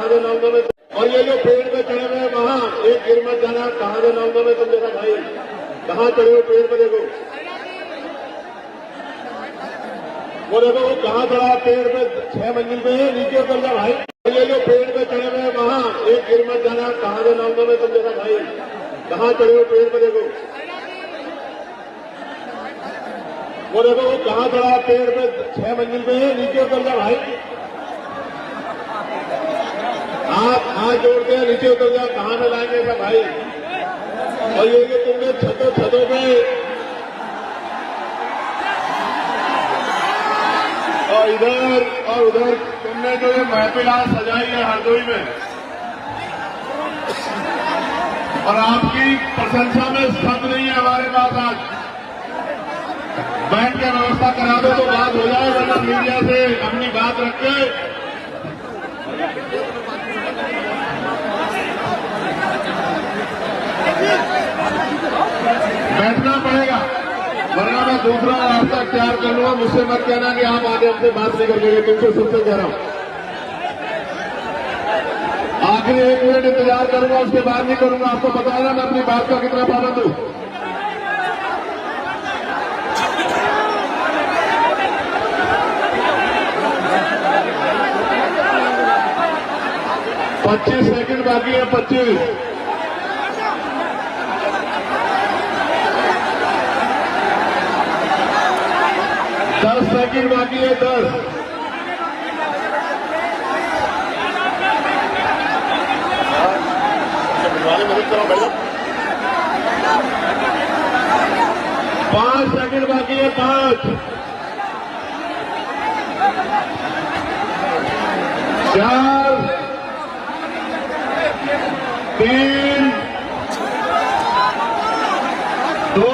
कहाँ से नाम में। और ये जो पेड़ पे चढ़े हुए वहां एक गिर मत जाना, कहाँ से नाम में तुम देखा भाई, कहाँ चढ़े हो पेड़ पे, देखो वो देखो वो कहाँ चढ़ा पेड़ पे, 6 मंजिल पे है, नीचे उतर जा भाई। ये जो पेड़ पे चढ़े हुए वहां एक गिर मत जाना, कहाँ से नाम में तुम देखा भाई, कहाँ चढ़े हो पेड़ पे, देखो वो देखो वो कहाँ चढ़ा पेड़ पे, 6 मंजिल पे है, नीचे उतर जा भाई। आप हाथ जोड़ते हैं, नीचे उतर जा, कहाँ में लाएंगे क्या भाई। और ये कि तुमने छतों पे और इधर और उधर तुमने जो ये महफिल आज सजाई है हरदोई में, और आपकी प्रशंसा में शब्द नहीं है हमारे पास। आज बैठ के व्यवस्था करा दो तो बात हो जाए, वरना मीडिया से अपनी बात रख के बैठना पड़ेगा, वरना मैं दूसरा रास्ता तैयार कर लूंगा। मुझसे मत कहना कि आप आगे हमसे बात नहीं कर लेंगे, तुमसे सबसे कह रहा हूं। आखिरी 1 मिनट इंतजार करूंगा, उसके बाद नहीं करूंगा। आपको पता है ना मैं अपनी बात का कितना पाबंद हूं। पच्चीस सेकंड बाकी है, 25। दस सेकंड बाकी है, 10। मदद करो भाई। 5 सेकंड बाकी है, 5, 4, 3, 2,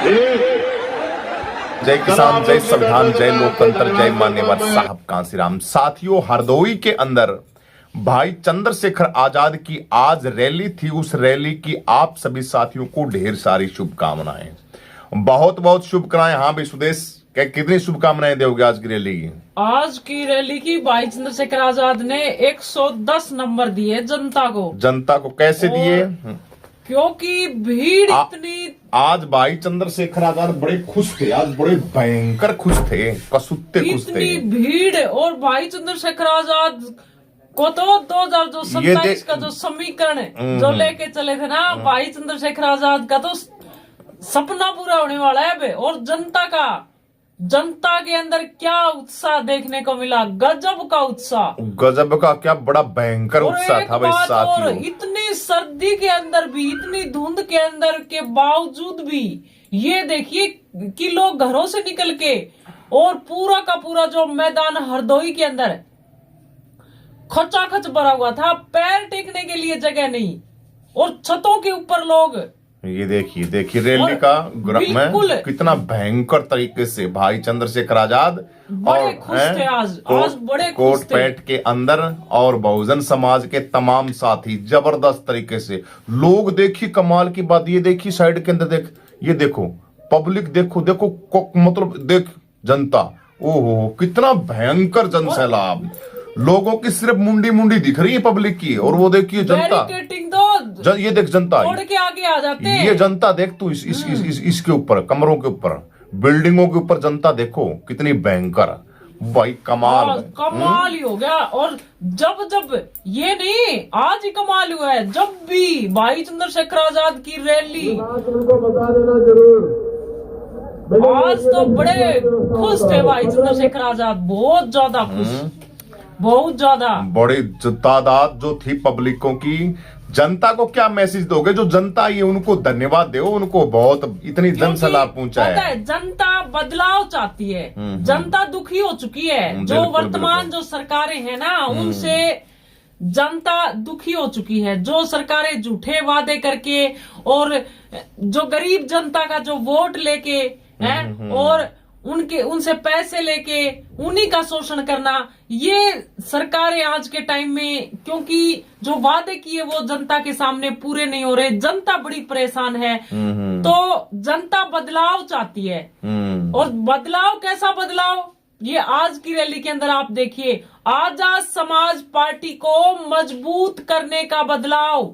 1। जय किसान, जय संविधान, जय लोकतंत्र, जय मान्यवर साहब कांसीराम। साथियों, हरदोई के अंदर भाई चंद्रशेखर आजाद की आज रैली थी। उस रैली की आप सभी साथियों को ढेर सारी शुभकामनाएं, बहुत बहुत शुभकामनाएं। हाँ भाई सुदेश, कितनी शुभकामनाएं दोगे आज की रैली की? आज की रैली की भाई चंद्रशेखर आजाद ने 110 नंबर दिए जनता को। जनता को कैसे दिए? क्योंकि भीड़ इतनी। आज भाई चंद्रशेखर आजाद बड़े खुश थे, आज बड़े भयंकर खुश थे, कसुत्ते खुश थे। इतनी भीड़। और भाई चंद्रशेखर आजाद को तो 2027 का जो समीकरण जो लेके चले थे ना, भाई चंद्रशेखर आजाद का तो सपना पूरा होने वाला है। और जनता के अंदर क्या उत्साह देखने को मिला, गजब का उत्साह, गजब का क्या बड़ा भयंकर उत्साह था भाई साथियों। इतनी सर्दी के अंदर भी, इतनी धुंध के अंदर के बावजूद भी ये देखिए कि लोग घरों से निकल के, और पूरा का पूरा जो मैदान हरदोई के अंदर खचाखच भरा हुआ था, पैर टेकने के लिए जगह नहीं, और छतों के ऊपर लोग। ये देखिए रैली का में कितना भयंकर तरीके से भाई चंद्रशेखर आजाद बड़े खुश थे आज बड़े कोट पैंट के अंदर, और बहुजन समाज के तमाम साथी जबरदस्त तरीके से लोग। देखिए कमाल की बात, ये देखिए साइड के अंदर ये देखो पब्लिक, देखो मतलब देख जनता, ओहो कितना भयंकर जनसैलाब। लोगों की सिर्फ मुंडी दिख रही है पब्लिक की, और वो देखिए जनता, ये देख जनता के आगे आ जाते हैं। ये जनता देख तू इसके ऊपर, कमरों के ऊपर, बिल्डिंगों के ऊपर जनता देखो कितनी भयंकर भाई, कमाल ही हो गया। और जब ये नहीं, आज ही कमाल हुआ है, जब भी भाई चंद्रशेखर आजाद की रैली, उनको बता देना जरूर। आज तो बड़े खुश थे भाई चंद्रशेखर आजाद, बहुत ज्यादा खुश, बहुत ज्यादा। बड़ी तादाद जो थी पब्लिकों की। जनता को क्या मैसेज दोगे? जो जनता ये उनको धन्यवाद दो, उनको बहुत इतनी जनसलाह पहुंचा है। जनता बदलाव चाहती है, जनता दुखी हो चुकी है। जो वर्तमान जो सरकारें हैं ना, उनसे जनता दुखी हो चुकी है। जो सरकारें झूठे वादे करके, और जो गरीब जनता का जो वोट लेके है, और उनसे पैसे लेके उन्हीं का शोषण करना, ये सरकारें आज के टाइम में, क्योंकि जो वादे किए वो जनता के सामने पूरे नहीं हो रहे, जनता बड़ी परेशान है। तो जनता बदलाव चाहती है। और बदलाव कैसा बदलाव? ये आज की रैली के अंदर आप देखिए, आजाद समाज पार्टी को मजबूत करने का बदलाव,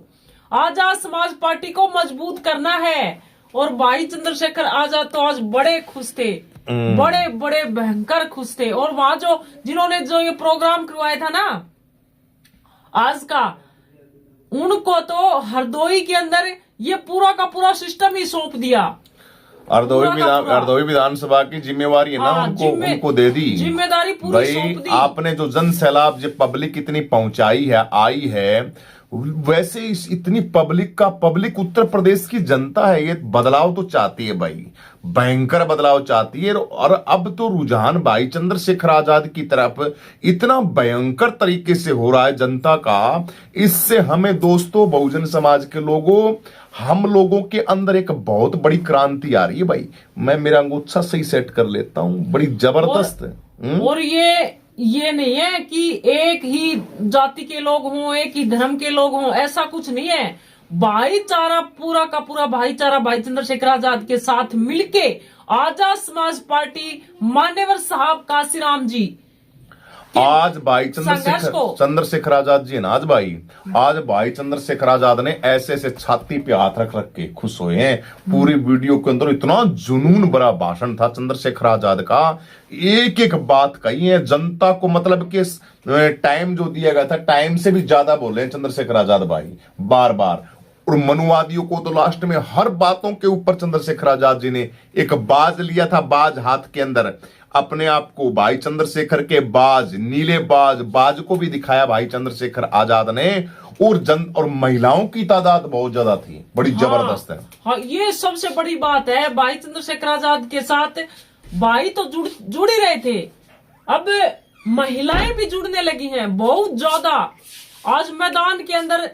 आजाद समाज पार्टी को मजबूत करना है। और भाई चंद्रशेखर आजाद तो आज बड़े खुश थे, बड़े बड़े भयंकर खुश थे। और वहां जो जिन्होंने जो ये प्रोग्राम करवाया था ना आज का, उनको तो हरदोई के अंदर ये पूरा का पूरा सिस्टम ही सौंप दिया। हरदोई विधानसभा की जिम्मेवारी है ना, उनको दे दी जिम्मेदारी पूरी सौंप दी। आपने जो जन सैलाब जो पब्लिक इतनी पहुंचाई है, आई है, वैसे इतनी पब्लिक उत्तर प्रदेश की जनता है, ये बदलाव तो चाहती है भाई, भयंकर बदलाव चाहती है। और अब तो रुझान भाई चंद्रशेखर आजाद की तरफ इतना भयंकर तरीके से हो रहा है जनता का, इससे हमें दोस्तों बहुजन समाज के लोगों, हम लोगों के अंदर एक बहुत बड़ी क्रांति आ रही है भाई। मैं मेरा अंगूठा सही सेट कर लेता हूं, बड़ी जबरदस्त। और ये नहीं है कि एक ही जाति के लोग हों, एक ही धर्म के लोग हों, ऐसा कुछ नहीं है। भाईचारा, पूरा का पूरा भाईचारा भाई चंद्रशेखर आजाद के साथ मिलके आजाद समाज पार्टी, मान्यवर साहब काशीराम जी आज भाई चंद्रशेखर आजाद जी ना, आज भाई चंद्रशेखर आजाद ने ऐसे ऐसे छाती पे हाथ रख के खुश हुए हैं। पूरी वीडियो के अंदर इतना जुनून भरा भाषण था चंद्रशेखर आजाद का, एक एक बात कही है जनता को, मतलब कि टाइम जो दिया गया था टाइम से भी ज्यादा बोले हैं चंद्रशेखर आजाद भाई बार बार। और मनुवादियों को तो लास्ट में हर बातों के ऊपर चंद्रशेखर आजाद जी ने एक बाज लिया था, बाज हाथ के अंदर, अपने आप को भाई चंद्रशेखर के बाज, नीले बाज को भी दिखाया भाई चंद्रशेखर आजाद ने। और महिलाओं की तादाद बहुत ज्यादा थी, बड़ी जबरदस्त है। हाँ, ये सबसे बड़ी बात है। भाई चंद्रशेखर आजाद के साथ भाई तो जुड़ ही रहे थे, अब महिलाएं भी जुड़ने लगी हैं बहुत ज्यादा। आज मैदान के अंदर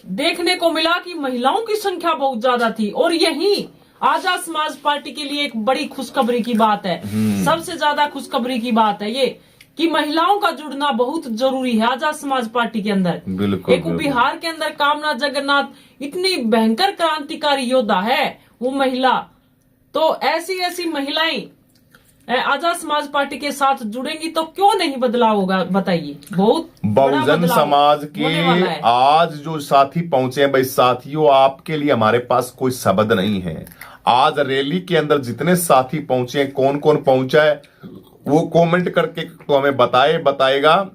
देखने को मिला कि महिलाओं की संख्या बहुत ज्यादा थी। और यही आजाद समाज पार्टी के लिए एक बड़ी खुशखबरी की बात है, सबसे ज्यादा खुशखबरी की बात है ये कि महिलाओं का जुड़ना बहुत जरूरी है आजाद समाज पार्टी के अंदर। एक बिहार के अंदर कामना जगन्नाथ इतनी भयंकर क्रांतिकारी योद्धा है वो महिला, तो ऐसी महिलाएं आजाद समाज पार्टी के साथ जुड़ेंगी तो क्यों नहीं बदलाव होगा, बताइए। बहुत बहुजन समाज के आज जो साथी पहुंचे हैं भाई, साथियों आपके लिए हमारे पास कोई शब्द नहीं है। आज रैली के अंदर जितने साथी पहुंचे हैं, कौन कौन पहुंचा है वो कमेंट करके तो हमें बताएगा।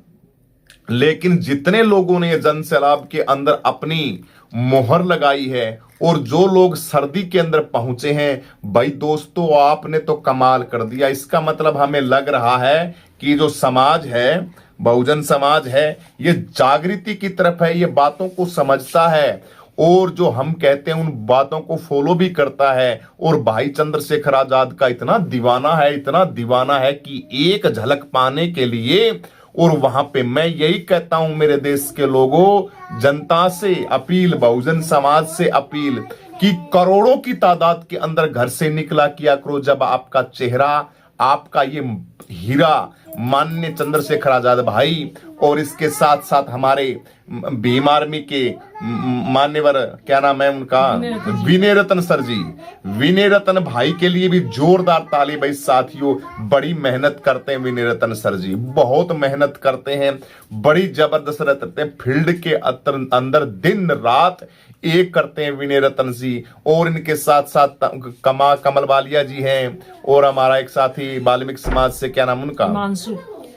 लेकिन जितने लोगों ने जन सैलाब के अंदर अपनी मोहर लगाई है और जो लोग सर्दी के अंदर पहुंचे हैं, भाई दोस्तों आपने तो कमाल कर दिया। इसका मतलब हमें लग रहा है कि जो समाज है, बहुजन समाज है, ये जागृति की तरफ है, ये बातों को समझता है और जो हम कहते हैं उन बातों को फॉलो भी करता है। और भाई चंद्रशेखर आजाद का इतना दीवाना है कि एक झलक पाने के लिए, और वहां पे मैं यही कहता हूं मेरे देश के लोगों, जनता से अपील, बहुजन समाज से अपील कि करोड़ों की तादाद के अंदर घर से निकला किया करो। जब आपका चेहरा, आपका ये हीरा माननीय चंद्रशेखर आजाद भाई और इसके साथ साथ हमारे भीम आर्मी के मान्यवर, क्या नाम है उनका, विनय रतन सर जी, विनय रतन भाई के लिए भी जोरदार ताली भाई। साथियों बड़ी मेहनत करते हैं विनय रतन सर जी, बहुत मेहनत करते हैं, बड़ी जबरदस्त रहते हैं, फील्ड के अंदर दिन रात एक करते हैं विनय रतन जी। और इनके साथ साथ कमल वालिया जी हैं और हमारा एक साथी वाल्मीकि समाज से, क्या नाम उनका,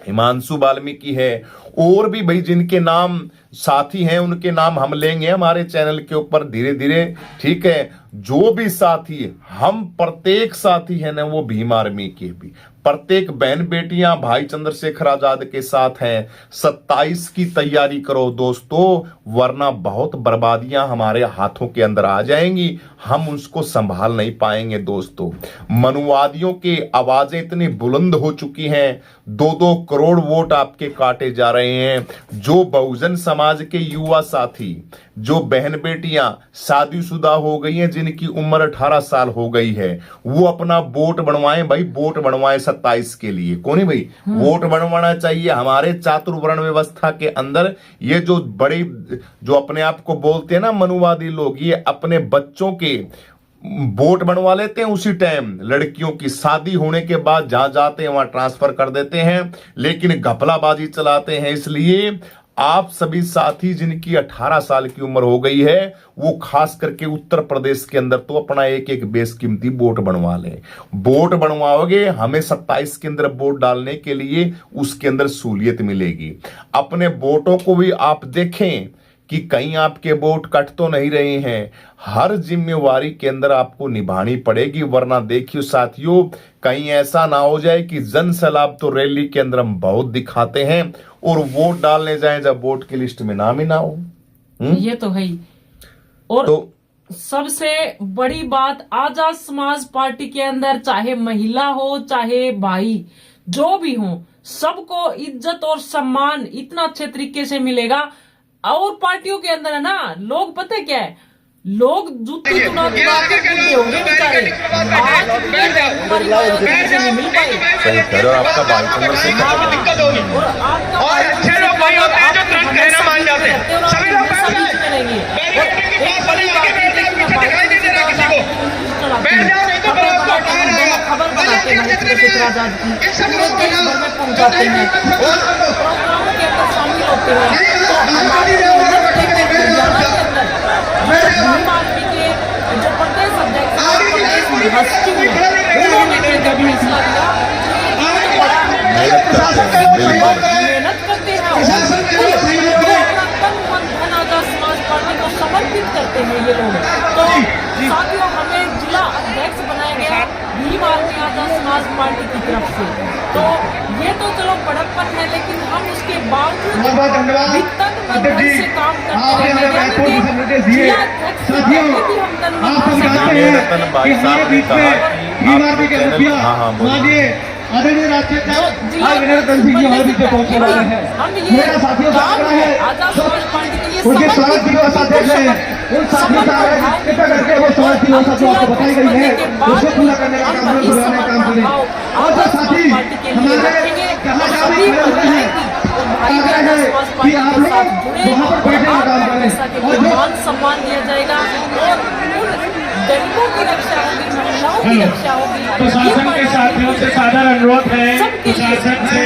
हिमांशु वाल्मीकि है। और भी भाई जिनके नाम साथी हैं उनके नाम हम लेंगे हमारे चैनल के ऊपर धीरे धीरे, ठीक है। जो भी साथी, हम प्रत्येक साथी है ना वो भीम आर्मी के भी, प्रत्येक बहन बेटियां भाई चंद्रशेखर आजाद के साथ हैं। 27 की तैयारी करो दोस्तों, वरना बहुत बर्बादियां हमारे हाथों के अंदर आ जाएंगी, हम उसको संभाल नहीं पाएंगे दोस्तों। मनुवादियों की आवाजें इतनी बुलंद हो चुकी हैं, 2-2 करोड़ वोट आपके काटे जा रहे हैं। जो बहुजन समाज के युवा साथी, जो बहन बेटियां शादीशुदा हो गई हैं, जिनकी उम्र 18 साल हो गई है, वो अपना वोट बनवाएं भाई, वोट बनवाएं 27 के लिए। कौन है भाई, वोट बनवाना चाहिए। हमारे चातुर्वर्ण व्यवस्था के अंदर ये जो बड़े, जो अपने आप को बोलते हैं ना मनुवादी लोग, ये अपने बच्चों के वोट बनवा लेते हैं, उसी टाइम लड़कियों की शादी होने के बाद जहां जाते हैं वहां ट्रांसफर कर देते हैं, लेकिन घपलाबाजी चलाते हैं। इसलिए आप सभी साथी जिनकी 18 साल की उम्र हो गई है, वो खास करके उत्तर प्रदेश के अंदर तो अपना एक एक बेशकीमती वोट बनवा लें। वोट बनवाओगे, हमें 27 के अंदर वोट डालने के लिए उसके अंदर सहूलियत मिलेगी। अपने वोटों को भी आप देखें कि कहीं आपके वोट कट तो नहीं रहे हैं। हर जिम्मेवारी के अंदर आपको निभानी पड़ेगी, वरना देखियो साथियों, कहीं ऐसा ना हो जाए कि जन सैलाब तो रैली के अंदर हम बहुत दिखाते हैं और वोट डालने जाएं जब वोट की लिस्ट में नाम ही ना हो। ये तो है ही। और तो सबसे बड़ी बात, आजाद समाज पार्टी के अंदर चाहे महिला हो चाहे भाई जो भी हो, सबको इज्जत और सम्मान इतना अच्छे तरीके से मिलेगा। और पार्टियों के अंदर है ना, लोग पता है क्या है, लोग जूती चुना के बुढ़े होंगे बेचारे, आज नहीं मिल पाए। सही कह रहे हो, आपका भाई चंद्र से और अच्छे लोग भाई होते हैं जो तुरंत कहना मान जाते हैं, सभी लोग रहेंगे। एक बड़ी बात है, खबर बनाते हैं आजाद की, पहुंचाते हैं और प्रोग्रामों के अंदर शामिल होते हैं। तो हमारे हरियाणा के अंदर भीम आर्मी के जो प्रदेश अध्यक्ष उन्होंने फैसला लिया, मेहनत करते हैं, आजाद समाज पार्टी को समर्पित करते हैं ये लोग। तो साथियों, हमें जिला अध्यक्ष बनाया गया भीम आर्मी आजाद समाज पार्टी की तरफ से। तो ये तो चलो बड़प्पन है, लेकिन हम उसके बावजूद से काम करते हैं। आदरणीय राष्ट्रीय मेरा साथियों से आग्रह है, उनके स्वागत दिवस अध्यक्ष हैं, उन साथियों से आग्रह है कृपया करके वो स्वागत दिवस आपको बताई गई है उसे पूरा करने का काम करें। और जो साथी हमारे जहाँ जहाँ भी खड़े हैं, आग्रह है कि आप लोग वहाँ पर बैठने का काम करें और जो सम्मान दिया जाएगा और गरीबों की रक्षा होगी, महिलाओं की रक्षा होगी। प्रशासन के साथियों से सादर अनुरोध है, प्रशासन से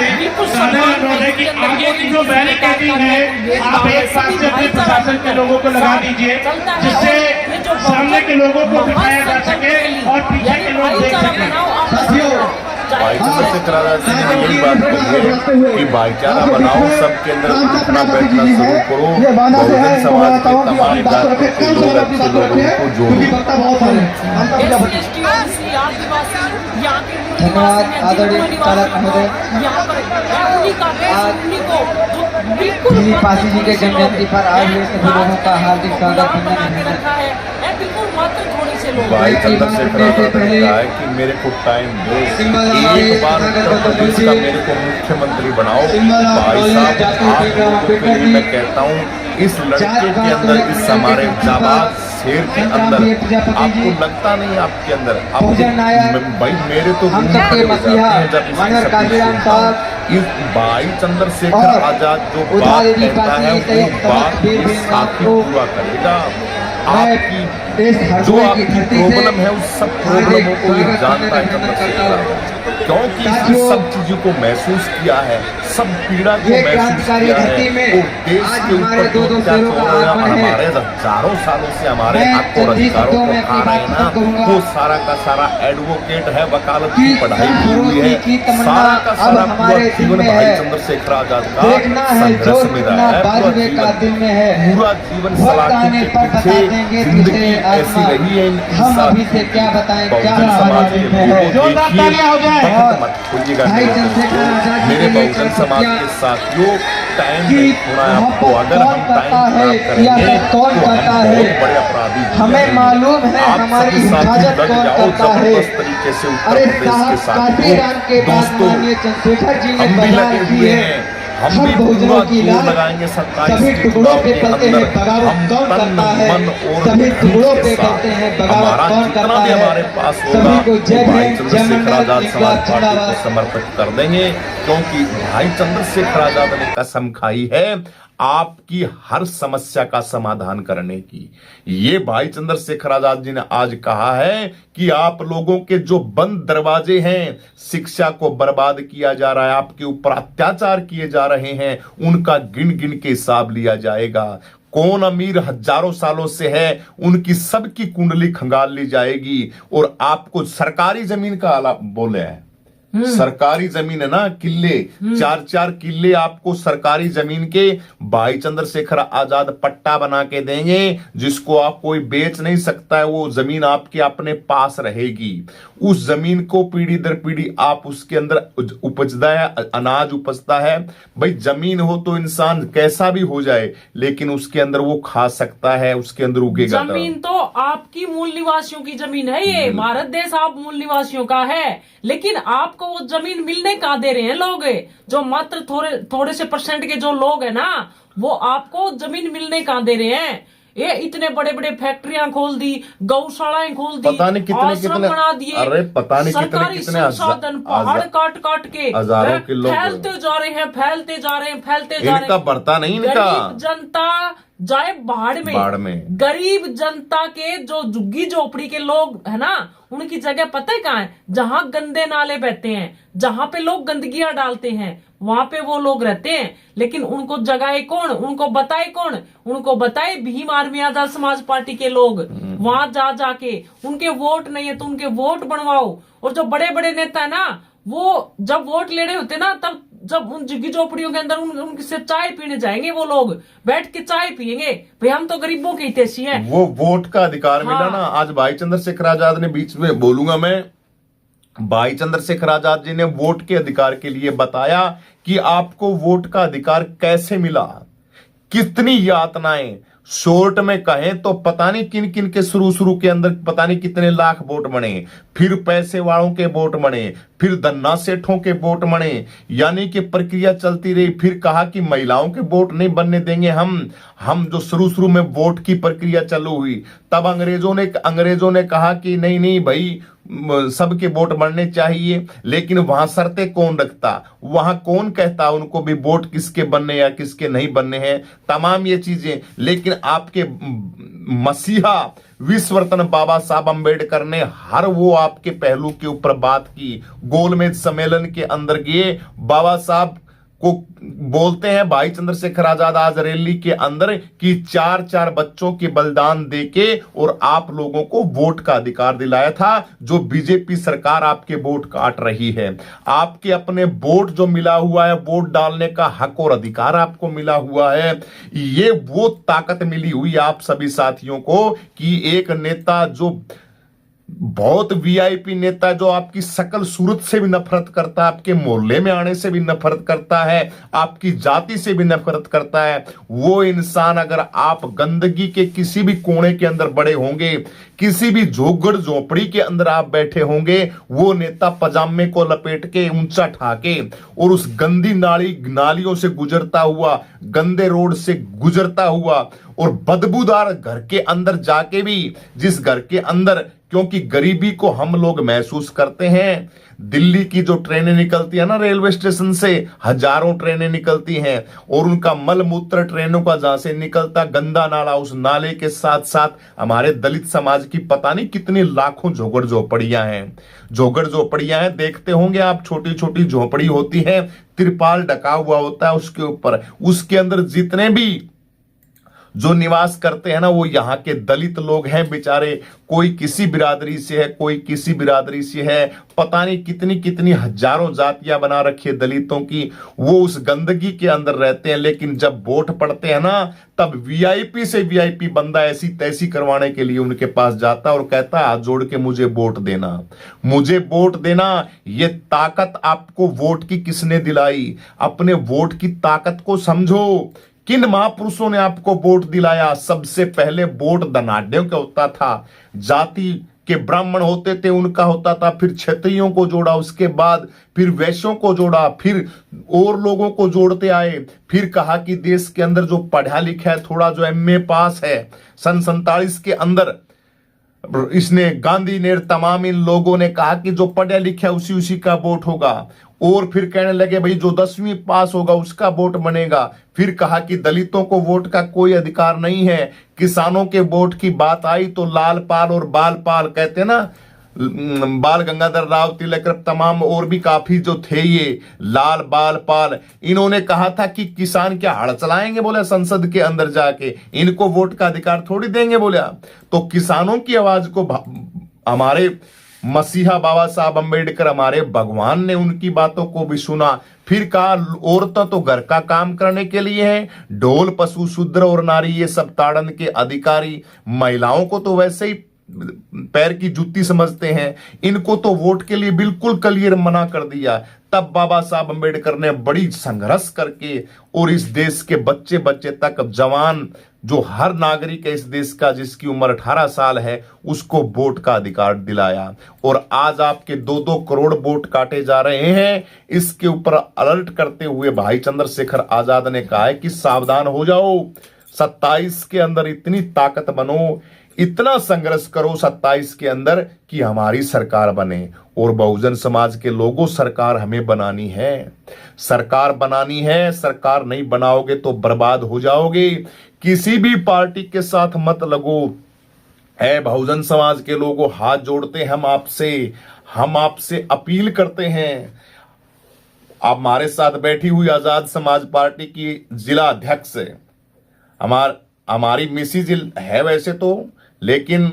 सादर अनुरोध है कि आगे की जो बैरिकेडिंग है आप एक पास से अपने प्रशासन के लोगों को लगा दीजिए, जिससे सामने के लोगों को दिखाया जा सके और पीछे के लोग देख सकें। भाईचारा से करा जाती है, यही बात कही है कि भाईचारा बनाओ, सबके अंदर उठना बैठना शुरू करो, बहुजन समाज के तमाम जातियों के लोग अच्छे लोगों को जोड़ो। धन्यवाद आदरणीय चालक महोदय। दिलीप पासी जी के जन्म जयंती पर आए हुए सभी लोगों का हार्दिक स्वागत भाई चंद्रशेखर ने कहा है कि मेरे को टाइम दो, एक बार उत्तर प्रदेश का मेरे को मुख्यमंत्री बनाओ। भाई साहब, आप लोगों के लिए मैं कहता हूँ, इस लड़के के अंदर, इस हमारे जाबाज शेर के अंदर आपको लगता नहीं, आपके अंदर भाई मेरे तो इस भाई चंद्रशेखर आजाद जो बात कहता है वो बात साथी पूरा करेगा। आपकी जो आपकी प्रॉब्लम है उस सब प्रॉब्लमों को ये जानता है चंद्रशेखर, क्योंकि इसने सब चीजों को महसूस किया है, सब पीड़ा को महसूस किया है। और देश के ऊपर जो हमारे हजारों सालों से हमारे हक और अधिकारों को खा रहे हैं ना, वो सारा का सारा एडवोकेट है, वकालत की पढ़ाई की हुई है, सारा का सारा पूरा जीवन भाई चंद्रशेखर आजाद का संघर्ष में रहा है। पूरा जीवन सलाखों के पीछे जिंदगी ऐसी रही है इनकी बहुजन समाज मत खोलिएगा मेरे बहुजन समाज के साथियों। टाइम नहीं थोड़ा आपको, अगर हम टाइम करेंगे तो हम बहुत बड़े अपराधी हमें मालूम है, हमारी हिफाजत कौन करता है। तरीके से उत्तर प्रदेश के साथियों दोस्तों हम भी लगे हुए हैं, हम भी पूरा जोर लगाएंगे 27 के चुनाव के अंदर। हम तन मन और के साथ हमारा जितना भी हमारे पास होगा भाई चंद्रशेखर आजाद समाज पार्टी को समर्पित कर देंगे। क्योंकि भाई चंद्रशेखर आजाद ने कसम खाई है आपकी हर समस्या का समाधान करने की। ये भाई चंद्रशेखर आजाद जी ने आज कहा है कि आप लोगों के जो बंद दरवाजे हैं, शिक्षा को बर्बाद किया जा रहा है, आपके ऊपर अत्याचार किए जा रहे हैं, उनका गिन गिन के हिसाब लिया जाएगा। कौन अमीर हजारों सालों से है उनकी सबकी कुंडली खंगाल ली जाएगी। और आपको सरकारी जमीन का आलाप बोले है, सरकारी जमीन है ना, किले 4-4 किले आपको सरकारी जमीन के भाई चंद्रशेखर आजाद पट्टा बना के देंगे, जिसको आप कोई बेच नहीं सकता है। वो जमीन आपके अपने पास रहेगी। उस जमीन को पीढ़ी दर पीढ़ी आप उसके अंदर उपजता है, अनाज उपजता है। भाई जमीन हो तो इंसान कैसा भी हो जाए, लेकिन उसके अंदर वो खा सकता है, उसके अंदर उगेगा। जमीन तो आपकी मूल निवासियों की जमीन है, ये भारत देश आप मूल निवासियों का है, लेकिन आपको वो जमीन मिलने कहाँ दे रहे हैं लोग? जो मात्र थोड़े से परसेंट के जो लोग है ना, वो आपको जमीन मिलने कहाँ दे रहे हैं? ये इतने बड़े बड़े फैक्ट्रियां खोल दी, गौशालाएं खोल दी, पता नहीं कितने बना दिए, अरे पता नहीं सरकारी संसाधन पहाड़ काट काट के हजारों के लोग फैलते जा रहे हैं, फैलते जा रहे हैं। इनका बढ़ता नहीं, इनका गरीब जनता जाए बाढ़ में। गरीब जनता के जो झुग्गी झोपड़ी के लोग है ना, उनकी जगह पता है कहाँ है? जहां गंदे नाले बहते हैं, जहां पे लोग गंदगियां डालते हैं, वहां पे वो लोग रहते हैं। लेकिन उनको जगाए कौन? उनको बताए कौन? उनको बताए भीम आर्मी आजाद समाज पार्टी के लोग। वहां जा जाके उनके वोट नहीं है तो उनके वोट बनवाओ। और जो बड़े बड़े नेता है ना, वो जब वोट ले रहे होते ना, तब जब उन झुग्गी झोपड़ियों के अंदर उनसे चाय पीने जाएंगे, वो लोग बैठ के चाय पियेंगे। भाई हम तो गरीबों के हितैषी हैं। वो वोट का अधिकार मिला ना। आज भाई चंद्रशेखर आजाद ने, बीच में बोलूंगा मैं, भाई चंद्रशेखर आजाद जी ने वोट के अधिकार के लिए बताया कि आपको वोट का अधिकार कैसे मिला, कितनी यातनाएं। शॉर्ट में कहें तो पता नहीं किन किन के शुरू के अंदर पता नहीं कितने लाख वोट बने, फिर पैसे वालों के वोट बने, फिर धन्ना सेठों के वोट बने, यानी कि प्रक्रिया चलती रही। फिर कहा कि महिलाओं के वोट नहीं बनने देंगे हम जो शुरू में वोट की प्रक्रिया चालू हुई, तब अंग्रेजों ने कहा कि नहीं भाई सबके वोट बनने चाहिए। लेकिन वहां शर्तें कौन रखता, वहां कौन कहता उनको भी वोट किसके बनने या किसके नहीं बनने हैं, तमाम ये चीजें। लेकिन आपके मसीहा विश्व रत्न बाबा साहब अंबेडकर ने हर वो आपके पहलू के ऊपर बात की। गोलमेज सम्मेलन के अंदर गए, बाबा साहब को बोलते हैं भाई चंद्रशेखर आजाद आज रैली के अंदर कि 4-4 बच्चों के बलिदान देके और आप लोगों को वोट का अधिकार दिलाया था, जो बीजेपी सरकार आपके वोट काट रही है। आपके अपने वोट जो मिला हुआ है, वोट डालने का हक और अधिकार आपको मिला हुआ है। ये वो ताकत मिली हुई आप सभी साथियों को कि एक नेता जो बहुत वीआईपी नेता, जो आपकी शकल सूरत से भी नफरत करता है, आपके मोहल्ले में आने से भी नफरत करता है, आपकी जाति से भी नफरत करता है, वो इंसान अगर आप गंदगी के किसी भी कोने के अंदर बड़े होंगे, किसी भी झोगड़ झोपड़ी के अंदर आप बैठे होंगे, वो नेता पजामे को लपेट के ऊंचा ठाके और उस गंदी नालियों से गुजरता हुआ, गंदे रोड से गुजरता हुआ और बदबूदार घर के अंदर जाके भी, जिस घर के अंदर, क्योंकि गरीबी को हम लोग महसूस करते हैं। दिल्ली की जो ट्रेनें निकलती है ना, रेलवे स्टेशन से हजारों ट्रेनें निकलती हैं और उनका मल मूत्र ट्रेनों का जहां से निकलता गंदा नाला, उस नाले के साथ साथ हमारे दलित समाज की पता नहीं कितनी लाखों झोगड़ झोपड़ियां हैं। देखते होंगे आप, छोटी छोटी झोपड़ी होती है, तिरपाल ढका हुआ होता है उसके ऊपर, उसके अंदर जितने भी जो निवास करते हैं ना, वो यहाँ के दलित लोग हैं बेचारे। कोई किसी बिरादरी से है, कोई किसी बिरादरी से है, पता नहीं कितनी कितनी हजारों जातियां बना रखी है दलितों की। वो उस गंदगी के अंदर रहते हैं, लेकिन जब वोट पड़ते हैं ना, तब वीआईपी से वीआईपी बंदा ऐसी तैसी करवाने के लिए उनके पास जाता और कहता हाथ जोड़ के मुझे वोट देना। ये ताकत आपको वोट की किसने दिलाई? अपने वोट की ताकत को समझो। किन महापुरुषों ने आपको वोट दिलाया? सबसे पहले वोट धनाढ्यों का होता था, जाति के ब्राह्मण होते थे उनका होता था, फिर क्षत्रियों को जोड़ा, उसके बाद फिर वैश्यों को जोड़ा, फिर और लोगों को जोड़ते आए। फिर कहा कि देश के अंदर जो पढ़ा लिखा है, थोड़ा जो एमए पास है, सन 47 के अंदर इसने गांधी ने तमाम इन लोगों ने कहा कि जो पढ़े लिखे उसी का वोट होगा, और फिर कहने लगे भाई जो 10वीं पास होगा उसका वोट बनेगा। फिर कहा कि दलितों को वोट का कोई अधिकार नहीं है। किसानों के वोट की बात आई तो लाल पाल और बाल पाल कहते ना, बाल गंगाधर राव तिलक तमाम और भी काफी जो थे ये लाल बाल पाल, इन्होंने कहा था कि किसान क्या हड़ चलाएंगे बोले संसद के अंदर जाके, इनको वोट का अधिकार थोड़ी देंगे बोले। तो किसानों की आवाज को हमारे मसीहा बाबा साहब अंबेडकर हमारे भगवान ने उनकी बातों को भी सुना। फिर कहा औरतें तो घर का काम करने के लिए है, ढोल पशु शूद्र और नारी ये सब ताड़न के अधिकारी, महिलाओं को तो वैसे ही पैर की जुत्ती समझते हैं, इनको तो वोट के लिए बिल्कुल क्लियर मना कर दिया। तब बाबा साहब अंबेडकर ने बड़ी संघर्ष करके और इस देश के बच्चे बच्चे तक जवान जो हर नागरिक है इस देश का जिसकी उम्र 18 साल है उसको वोट का अधिकार दिलाया। और आज आपके 2-2 करोड़ वोट काटे जा रहे हैं। इसके ऊपर अलर्ट करते हुए भाई चंद्रशेखर आजाद ने कहा है कि सावधान हो जाओ, 27 के अंदर इतनी ताकत बनो, इतना संघर्ष करो 27 के अंदर कि हमारी सरकार बने। और बहुजन समाज के लोगों सरकार हमें बनानी है, सरकार बनानी है। सरकार नहीं बनाओगे तो बर्बाद हो जाओगे। किसी भी पार्टी के साथ मत लगो। है बहुजन समाज के लोगों, हाथ जोड़ते हम आपसे अपील करते हैं। आप हमारे साथ बैठी हुई आजाद समाज पार्टी की जिला अध्यक्ष हमारी मिसिज है वैसे तो, लेकिन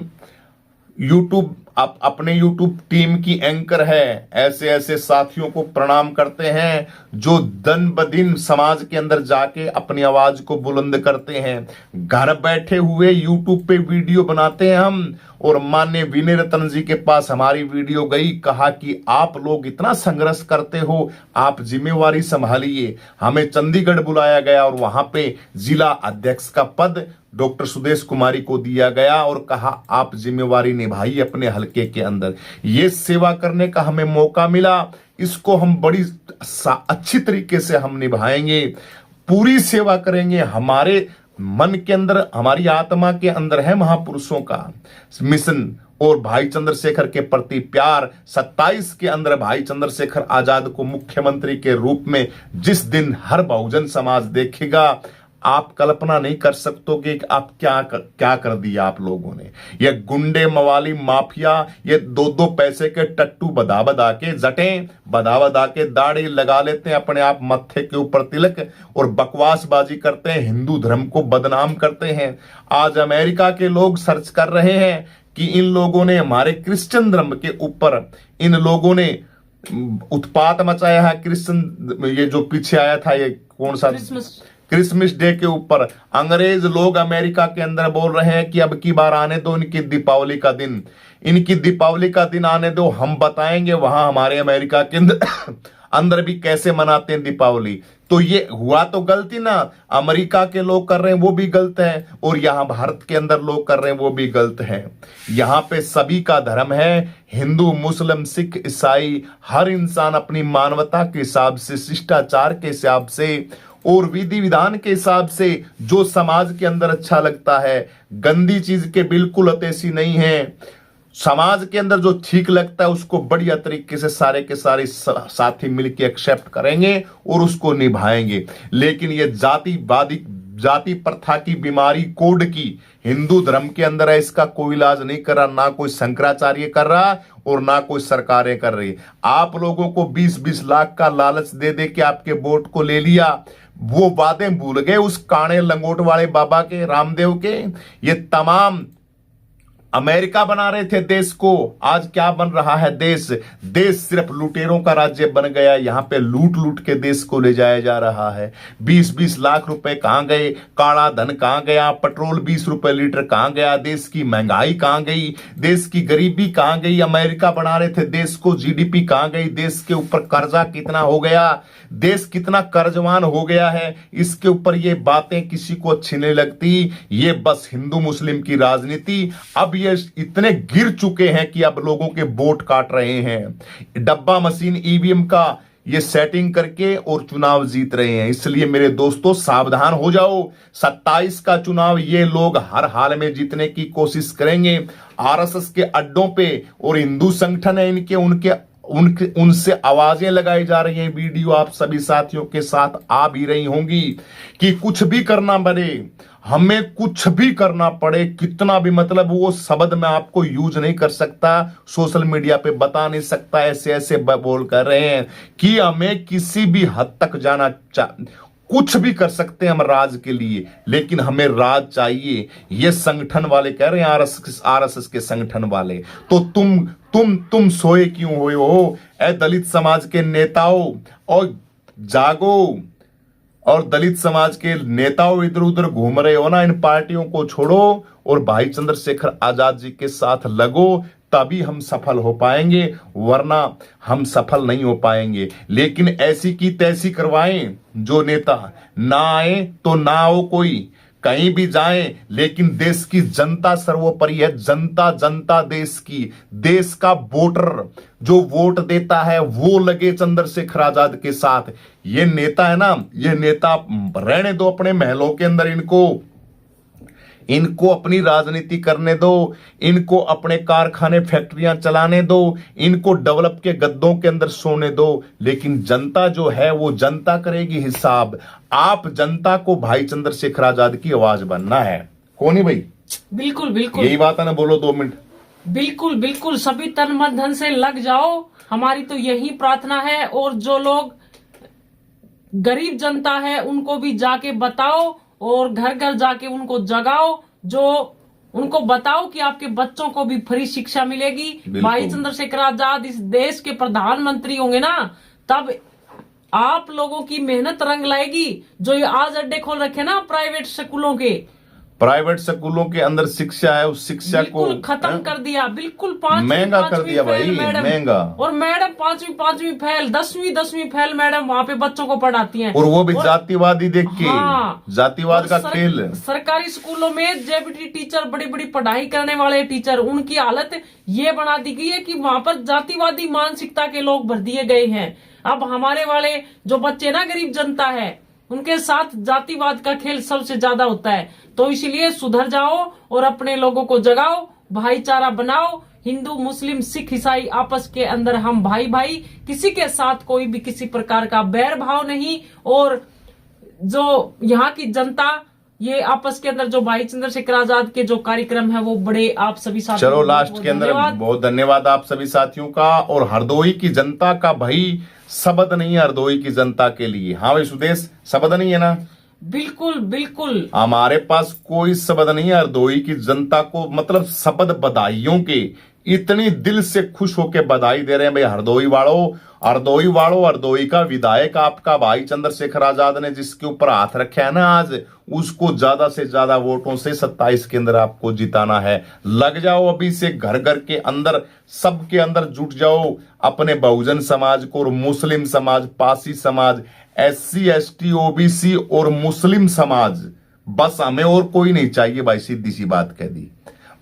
यूट्यूब आप अपने यूट्यूब टीम की एंकर है। ऐसे ऐसे साथियों को प्रणाम करते हैं जो दिन ब दिन समाज के अंदर जाके अपनी आवाज को बुलंद करते हैं। घर बैठे हुए यूट्यूब पे वीडियो बनाते हैं हम। और माननीय विनय रतन जी के पास हमारी वीडियो गई, कहा कि आप लोग इतना संघर्ष करते हो, आप जिम्मेवारी संभालिए। हमें चंडीगढ़ बुलाया गया और वहां पे जिला अध्यक्ष का पद डॉक्टर सुदेश कुमारी को दिया गया और कहा आप जिम्मेवारी निभाइए अपने हलके के अंदर। ये सेवा करने का हमें मौका मिला, इसको हम बड़ी अच्छी तरीके से हम निभाएंगे, पूरी सेवा करेंगे। हमारे मन के अंदर, हमारी आत्मा के अंदर है महापुरुषों का मिशन और भाई चंद्रशेखर के प्रति प्यार। 27 के अंदर भाई चंद्रशेखर आजाद को मुख्यमंत्री के रूप में जिस दिन हर बहुजन समाज देखेगा, आप कल्पना नहीं कर सकते कि आप क्या कर दिया आप लोगों ने। ये गुंडे मवाली माफिया, ये 2-2 पैसे के टट्टू बदा के जटें बदा के दाढ़ी लगा लेते हैं, अपने आप मत्थे के ऊपर तिलक और बकवासबाजी करते हैं, हिंदू धर्म को बदनाम करते हैं। आज अमेरिका के लोग सर्च कर रहे हैं कि इन लोगों ने हमारे क्रिश्चियन धर्म के ऊपर इन लोगों ने उत्पात मचाया है। क्रिश्चियन ये जो पीछे आया था ये कौन सा क्रिसमस डे के ऊपर अंग्रेज लोग अमेरिका के अंदर बोल रहे हैं कि अब की बार आने दो इनकी दीपावली का दिन, इनकी दीपावली का दिन आने दो, हम बताएंगे वहां हमारे अमेरिका के अंदर भी कैसे मनाते हैं दीपावली। तो ये हुआ तो गलती ना, अमेरिका के लोग कर रहे हैं वो भी गलत है और यहां भारत के अंदर लोग कर रहे हैं वो भी गलत है। यहां पे सभी का धर्म है, हिंदू मुस्लिम सिख ईसाई, हर इंसान अपनी मानवता के हिसाब से, शिष्टाचार के हिसाब से और विधि विधान के हिसाब से जो समाज के अंदर अच्छा लगता है, गंदी चीज के बिल्कुल अतेसी नहीं है। समाज के अंदर जो ठीक लगता है उसको बढ़िया तरीके से सारे के सारे साथी मिलकर एक्सेप्ट करेंगे और उसको निभाएंगे। लेकिन ये जाति प्रथा की बीमारी कोड की हिंदू धर्म के अंदर है, इसका कोई इलाज नहीं कर रहा, ना कोई शंकराचार्य कर रहा और ना कोई सरकारें कर रही। आप लोगों को 20-20 लाख का लालच दे दे के आपके वोट को ले लिया, वो बातें भूल गए उस काणे लंगोट वाले बाबा के, रामदेव के। ये तमाम अमेरिका बना रहे थे देश को, आज क्या बन रहा है देश सिर्फ लुटेरों का राज्य बन गया। यहाँ पे लूट के देश को ले जाया जा रहा है। 20-20 लाख रुपए कहां गए, काला धन कहां गया, पेट्रोल 20 रुपए लीटर कहां गया, देश की महंगाई कहां गई, देश की गरीबी कहां गई। अमेरिका बना रहे थे देश को, जीडीपी कहां गई, देश के ऊपर कर्जा कितना हो गया, देश कितना कर्जवान हो गया है। इसके ऊपर ये बातें किसी को अच्छी नहीं लगती, ये बस हिंदू मुस्लिम की राजनीति। अब ये इतने गिर चुके हैं कि अब लोगों के वोट काट रहे हैं। डब्बा मशीन ईवीएम का ये सेटिंग करके और चुनाव जीत रहे हैं। इसलिए मेरे दोस्तों सावधान हो जाओ। 27 का चुनाव ये लोग हर हाल में जीतने की कोशिश करेंगे। आरएसएस के अड्डों पे और हिंदू संगठन है इनके उनसे आवाजें लगाई जा रही हैं। वीडियो आप सभी साथियों के साथ आ भी रही होंगी कि कुछ भी करना पड़े, हमें कुछ भी करना पड़े, कितना भी, मतलब वो शब्द मैं आपको यूज नहीं कर सकता, सोशल मीडिया पे बता नहीं सकता, ऐसे ऐसे बोल कर रहे हैं कि हमें किसी भी हद तक जाना कुछ भी कर सकते हैं हम राज के लिए, लेकिन हमें राज चाहिए। ये संगठन वाले कह रहे हैं, आरएसएस के संगठन वाले। तो तुम सोए क्यों हुए हो ए दलित समाज के नेताओं, और जागो। और दलित समाज के नेताओं इधर उधर घूम रहे हो ना, इन पार्टियों को छोड़ो और भाई चंद्रशेखर आजाद जी के साथ लगो, तभी हम सफल हो पाएंगे, वरना हम सफल नहीं हो पाएंगे। लेकिन ऐसी की तैसी करवाएं जो नेता, ना आए तो ना हो कोई, कहीं भी जाएं, लेकिन देश की जनता सर्वोपरि है। जनता देश की, देश का वोटर जो वोट देता है वो लगे चंद्रशेखर आजाद के साथ। ये नेता है ना, ये नेता रहने दो अपने महलों के अंदर, इनको अपनी राजनीति करने दो, इनको अपने कारखाने फैक्ट्रियां चलाने दो, इनको डेवलप के गद्दों के अंदर सोने दो। लेकिन जनता जो है वो जनता करेगी हिसाब। आप जनता को भाई चंद्रशेखर आजाद की आवाज बनना है। कौन ही भाई? बिल्कुल बिल्कुल, यही बात है ना, बोलो 2 मिनट। बिल्कुल बिल्कुल, सभी तन मन धन से लग जाओ, हमारी तो यही प्रार्थना है। और जो लोग गरीब जनता है उनको भी जाके बताओ और घर घर जाके उनको जगाओ, जो उनको बताओ कि आपके बच्चों को भी फ्री शिक्षा मिलेगी। भाई चंद्रशेखर आजाद इस देश के प्रधानमंत्री होंगे ना, तब आप लोगों की मेहनत रंग लाएगी। जो ये आज अड्डे खोल रखे ना प्राइवेट स्कूलों के अंदर शिक्षा है, उस शिक्षा को खत्म कर दिया, बिल्कुल महंगा कर दिया भाई, महंगा। और मैडम पांचवी फेल, 10वीं फेल मैडम वहाँ पे बच्चों को पढ़ाती हैं, और वो भी जातिवादी देख के। हाँ, जातिवाद का खेल। सरकारी स्कूलों में जेबीटी टीचर, बड़ी बड़ी पढ़ाई करने वाले टीचर, उनकी हालत ये बना दी गई है कि वहाँ पर जातिवादी मानसिकता के लोग भर दिए गए हैं। अब हमारे वाले जो बच्चे ना, गरीब जनता है, उनके साथ जातिवाद का खेल सबसे ज्यादा होता है। तो इसलिए सुधर जाओ और अपने लोगों को जगाओ, भाईचारा बनाओ। हिंदू मुस्लिम सिख ईसाई आपस के अंदर हम भाई, किसी के साथ कोई भी किसी प्रकार का बैर भाव नहीं। और जो यहाँ की जनता, ये आपस के अंदर जो भाई चंद्रशेखर आजाद के जो कार्यक्रम है वो बड़े आप सभी साथियों, चलो लास्ट के अंदर बहुत धन्यवाद आप सभी साथियों का। और हरदोई की जनता का भाई शब्द नहीं है हरदोई की जनता के लिए। हाँ भाई सुदेश, शब्द नहीं है ना? बिल्कुल बिल्कुल, हमारे पास कोई शब्द नहीं है हरदोई की जनता को, मतलब शब्द बधाइयों के। इतनी दिल से खुश होकर बधाई दे रहे हैं भाई हरदोई वालों। हरदोई का विधायक आपका भाई चंद्रशेखर आजाद ने जिसके ऊपर हाथ रखा है ना आज, उसको ज्यादा से ज्यादा वोटों से 27 के अंदर आपको जिताना है। लग जाओ अभी से, घर घर के अंदर, सबके अंदर जुट जाओ। अपने बहुजन समाज को और मुस्लिम समाज, पासी समाज, SC ST OBC और मुस्लिम समाज, बस हमें और कोई नहीं चाहिए भाई। सीधी सी बात कह दी।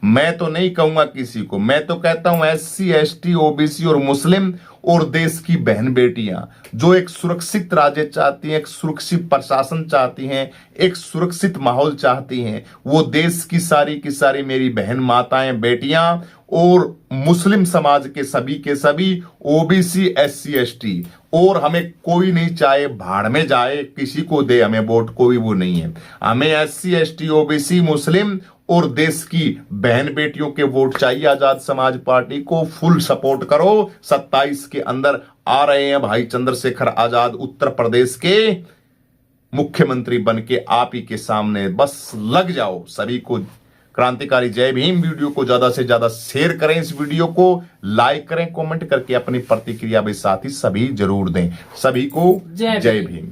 मैं तो नहीं कहूंगा किसी को, मैं तो कहता हूं SC ST OBC और मुस्लिम और देश की बहन बेटियां जो एक सुरक्षित राज्य चाहती हैं, एक सुरक्षित प्रशासन चाहती हैं, एक सुरक्षित माहौल चाहती हैं, वो देश की सारी मेरी बहन माताएं बेटियां और मुस्लिम समाज के सभी OBC SC ST। और हमें कोई नहीं चाहे भाड़ में जाए, किसी को दे हमें वोट, कोई वो नहीं है। हमें SC ST OBC मुस्लिम और देश की बहन बेटियों के वोट चाहिए। आजाद समाज पार्टी को फुल सपोर्ट करो। 27 के अंदर आ रहे हैं भाई चंद्रशेखर आजाद उत्तर प्रदेश के मुख्यमंत्री बन के आप ही के सामने। बस लग जाओ। सभी को क्रांतिकारी जय भीम। वीडियो को ज्यादा से ज्यादा शेयर करें, इस वीडियो को लाइक करें, कमेंट करके अपनी प्रतिक्रिया भी साथ ही सभी जरूर दें। सभी को जय भीम।